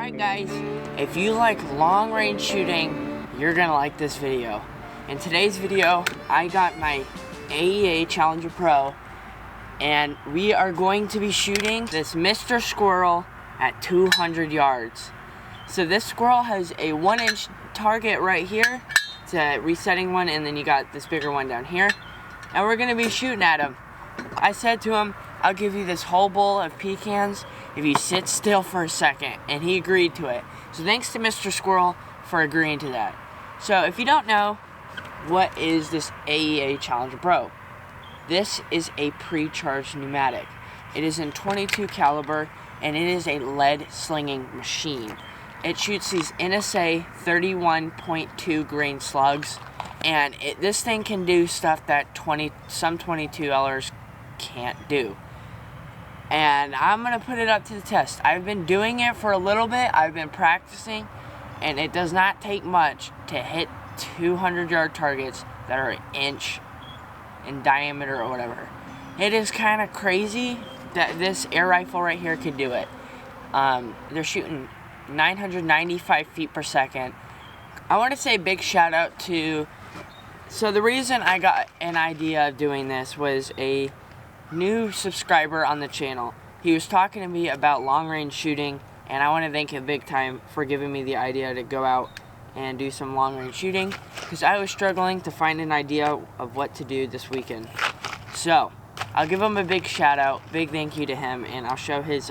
Alright guys, if you like long range shooting, you're gonna like this video. In today's video, I got my AEA Challenger Pro, and we are going to be shooting this Mr. Squirrel at 200 yards. So this squirrel has a 1-inch target right here. It's a resetting one, and then you got this bigger one down here. And we're gonna be shooting at him. I said to him, I'll give you this whole bowl of pecans if you sit still for a second, and he agreed to it. So thanks to Mr. Squirrel for agreeing to that. So if you don't know, what is this AEA Challenger Pro? This is a pre-charged pneumatic. It is in .22 caliber, and it is a lead slinging machine. It shoots these NSA 31.2 grain slugs, and this thing can do stuff that some .22Lers can't do. And I'm gonna put it up to the test. I've been doing it for a little bit. I've been practicing, and it does not take much to hit 200-yard targets that are an inch in diameter or whatever. It is kind of crazy that this air rifle right here could do it. They're shooting 995 feet per second. I want to say a big shout out to... So the reason I got an idea of doing this was a new subscriber on the channel. He was talking to me about long range shooting, and I want to thank him big time for giving me the idea to go out and do some long range shooting, because I was struggling to find an idea of what to do this weekend. So I'll give him a big shout out, big thank you to him, and I'll show his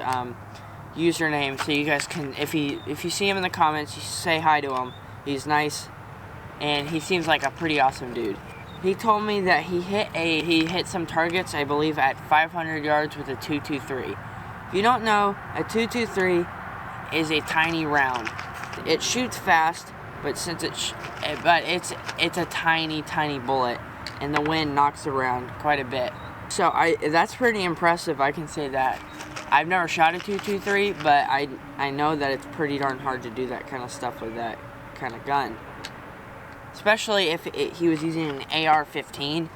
username so you guys can, if you see him in the comments, you say hi to him. He's nice, and he seems like a pretty awesome dude. He told me that he hit some targets, I believe, at 500 yards with a .223. If you don't know, a .223 is a tiny round. It shoots fast, but it's a tiny I and the wind knocks around quite a bit. So that's pretty impressive. I can say that. I've never shot a .223, but I know that it's pretty darn hard to do that kind of stuff with that kind of gun. Especially if he was using an AR-15.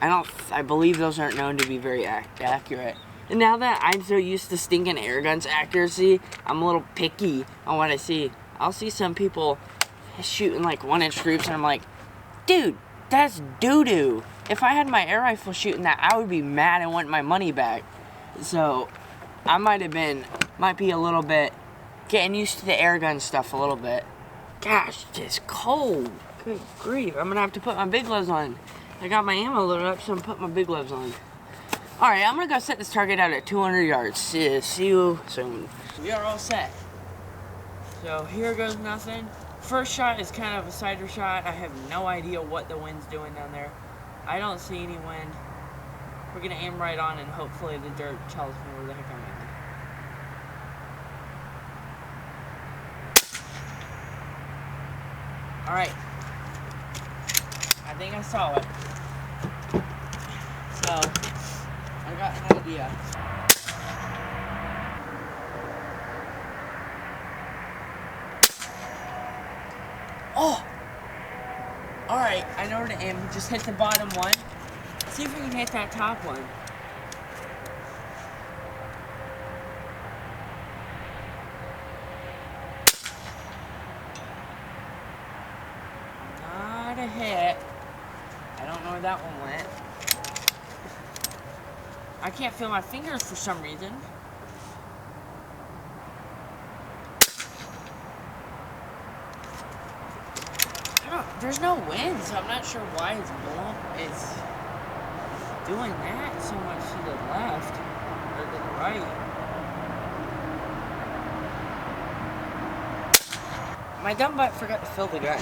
I believe those aren't known to be very accurate. And now that I'm so used to stinking air guns accuracy, I'm a little picky on what I see. I'll see some people shooting like 1-inch groups, and I'm like, dude, that's doo-doo. If I had my air rifle shooting that, I would be mad and want my money back. So I might be a little bit getting used to the air gun stuff a little bit. Gosh, it's cold. Good grief. I'm going to have to put my big gloves on. I got my ammo loaded up, so I'm putting my big gloves on. Alright, I'm going to go set this target out at 200 yards. See you soon. We are all set. So here goes nothing. First shot is kind of a cider shot. I have no idea what the wind's doing down there. I don't see any wind. We're going to aim right on, and hopefully the dirt tells me where the heck I'm at. Alright, I think I saw it. So, I got an idea. Oh! Alright, I know where to aim. Just hit the bottom one. See if we can hit that top one. A hit. I don't know where that one went. I can't feel my fingers for some reason. There's no wind, so I'm not sure why it's doing that so much to the left or to the right. My dumb butt forgot to fill the gun.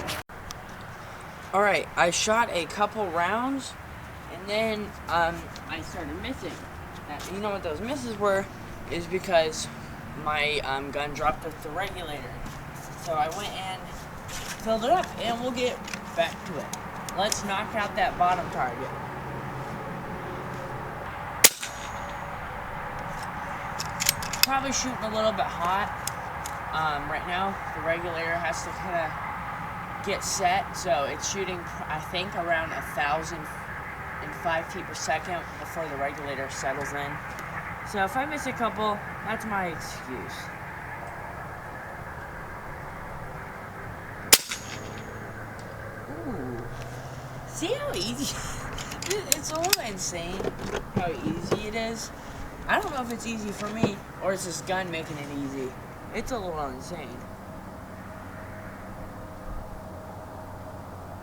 Alright, I shot a couple rounds, and then I started missing. Now, you know what those misses were, is because my gun dropped off the regulator. So I went and filled it up, and we'll get back to it. Let's knock out that bottom target. Probably shooting a little bit hot. Right now, the regulator has to kind of get set, so it's shooting, I think, around 1,005 feet per second before the regulator settles in. So if I miss a couple, that's my excuse. See how easy? It's a little insane how easy it is. I don't know if it's easy for me or it's this gun making it easy. It's a little insane.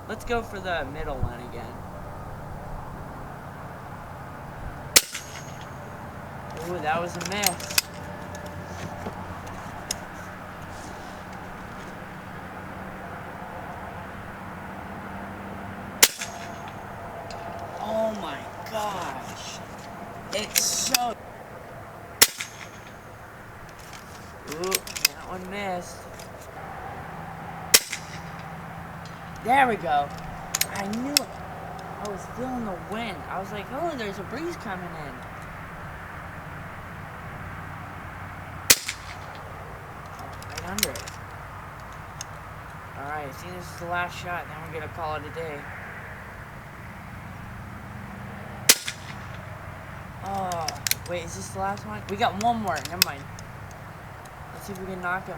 Let's go for the middle one again. Ooh, that was a miss. Oh my gosh. It's so... Ooh, that one missed. There we go. I knew it. I was feeling the wind. I was like, oh, there's a breeze coming in. Right under it. Alright, I think this is the last shot. Then we're going to call it a day. Oh, wait, is this the last one? We got one more. Never mind. Let's see if we can knock him.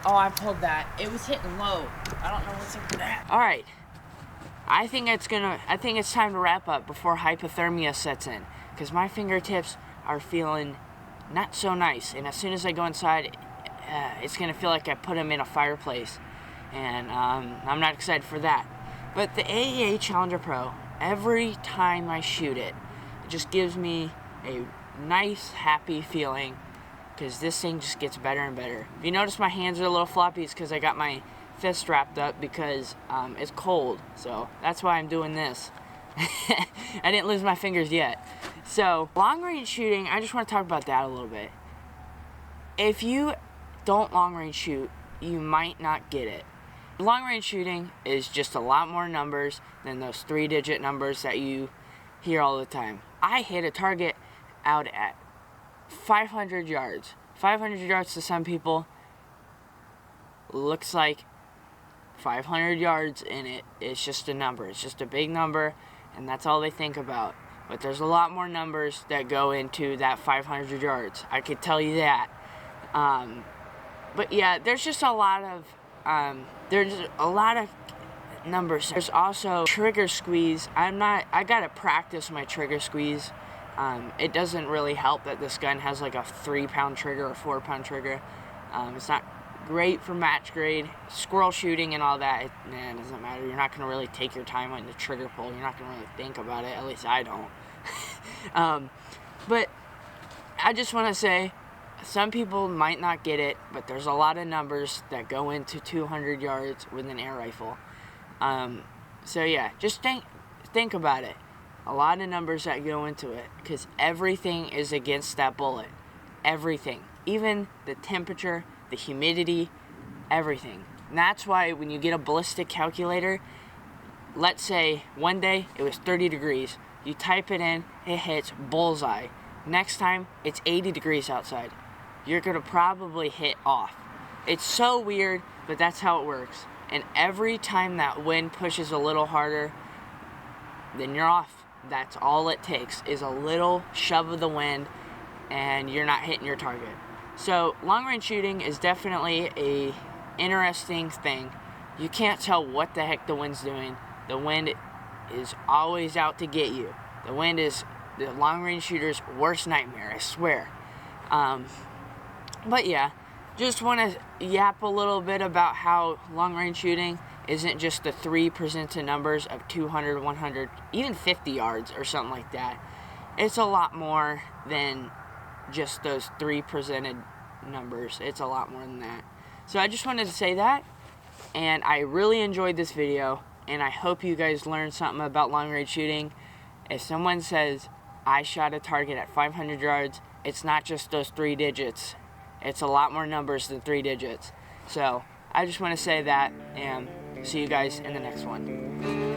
Oh, I pulled that. It was hitting low. I don't know what's up with that. All right. I think it's time to wrap up before hypothermia sets in, because my fingertips are feeling not so nice. And as soon as I go inside, it's gonna feel like I put them in a fireplace, and I'm not excited for that. But the AEA Challenger Pro, every time I shoot it, it just gives me a nice, happy feeling, because this thing just gets better and better. If you notice my hands are a little floppy, it's because I got my fist wrapped up because it's cold. So that's why I'm doing this. I didn't lose my fingers yet. So long range shooting, I just want to talk about that a little bit. If you don't long range shoot, you might not get it. Long range shooting is just a lot more numbers than those 3-digit numbers that you hear all the time. I hit a target out at 500 yards. 500 yards to some people looks like 500 yards in it. It's just a number. It's just a big number, and that's all they think about. But there's a lot more numbers that go into that 500 yards. I could tell you that. But yeah, there's just a lot of numbers. There's also trigger squeeze. I gotta practice my trigger squeeze. It doesn't really help that this gun has like a 3-pound trigger or 4-pound trigger. It's not great for match grade. Squirrel shooting and all that, it doesn't matter. You're not going to really take your time on the trigger pull. You're not going to really think about it. At least I don't. But I just want to say, some people might not get it, but there's a lot of numbers that go into 200 yards with an air rifle. So yeah, just think about it. A lot of numbers that go into it, because everything is against that bullet. Everything. Even the temperature, the humidity, everything. And that's why when you get a ballistic calculator, let's say one day it was 30 degrees. You type it in, it hits bullseye. Next time, it's 80 degrees outside. You're going to probably hit off. It's so weird, but that's how it works. And every time that wind pushes a little harder, then you're off. That's all it takes, is a little shove of the wind, and you're not hitting your target. So long range shooting is definitely a interesting thing. You can't tell what the heck the wind's doing. The wind is always out to get you. The wind is the long range shooter's worst nightmare, I swear. But yeah, just want to yap a little bit about how long range shooting isn't just the 3 presented numbers of 200, 100, even 50 yards or something like that. It's a lot more than just those 3 presented numbers. It's a lot more than that. So I just wanted to say that, and I really enjoyed this video, and I hope you guys learned something about long range shooting. If someone says, I shot a target at 500 yards, it's not just those 3 digits. It's a lot more numbers than 3 digits. So I just want to say that, and see you guys in the next one.